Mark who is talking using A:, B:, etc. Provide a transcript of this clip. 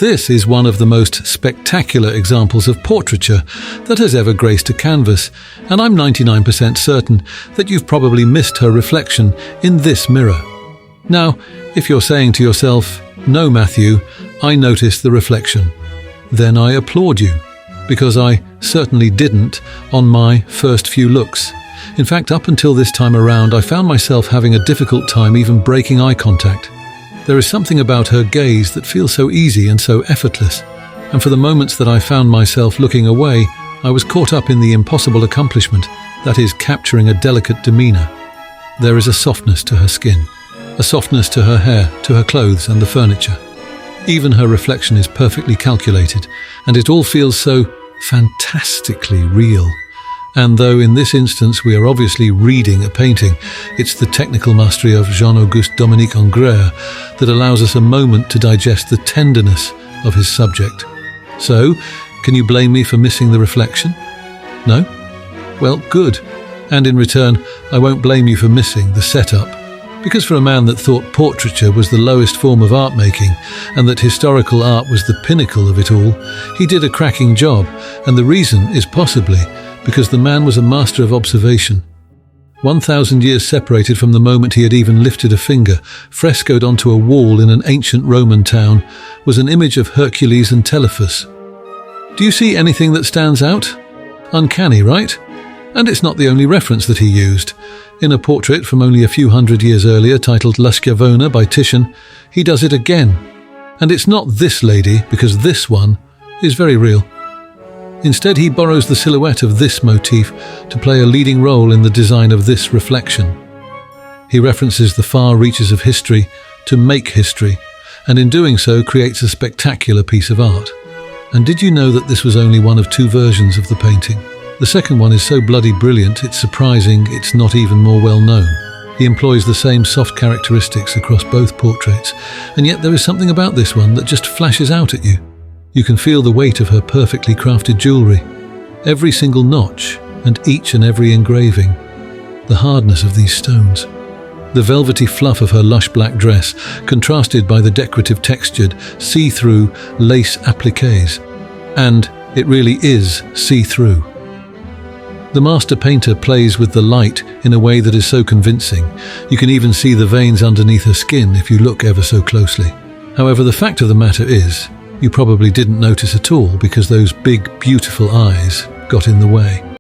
A: This is one of the most spectacular examples of portraiture that has ever graced a canvas, and I'm 99% certain that you've probably missed her reflection in this mirror. Now, if you're saying to yourself, "No, Matthew, I noticed the reflection," then I applaud you, because I certainly didn't on my first few looks. In fact, up until this time around, I found myself having a difficult time even breaking eye contact. There is something about her gaze that feels so easy and so effortless, and for the moments that I found myself looking away, I was caught up in the impossible accomplishment, that is, capturing a delicate demeanour. There is a softness to her skin, a softness to her hair, to her clothes and the furniture. Even her reflection is perfectly calculated, and it all feels so fantastically real. And though in this instance we are obviously reading a painting, it's the technical mastery of Jean Auguste Dominique Ingres that allows us a moment to digest the tenderness of his subject. So, can you blame me for missing the reflection? No? Well, good. And in return, I won't blame you for missing the setup. Because for a man that thought portraiture was the lowest form of art making, and that historical art was the pinnacle of it all, he did a cracking job, and the reason is possibly because the man was a master of observation. 1,000 years separated from the moment he had even lifted a finger, frescoed onto a wall in an ancient Roman town, was an image of Hercules and Telephus. Do you see anything that stands out? Uncanny, right? And it's not the only reference that he used. In a portrait from only a few hundred years earlier titled La Schiavona by Titian, he does it again. And it's not this lady, because this one is very real. Instead, he borrows the silhouette of this motif to play a leading role in the design of this reflection. He references the far reaches of history to make history, and in doing so creates a spectacular piece of art. And did you know that this was only one of two versions of the painting? The second one is so bloody brilliant, it's surprising it's not even more well known. He employs the same soft characteristics across both portraits, and yet there is something about this one that just flashes out at you. You can feel the weight of her perfectly crafted jewellery, every single notch and each and every engraving, the hardness of these stones, the velvety fluff of her lush black dress, contrasted by the decorative textured, see-through lace appliques. And it really is see-through. The master painter plays with the light in a way that is so convincing. You can even see the veins underneath her skin if you look ever so closely. However, the fact of the matter is, you probably didn't notice at all because those big, beautiful eyes got in the way.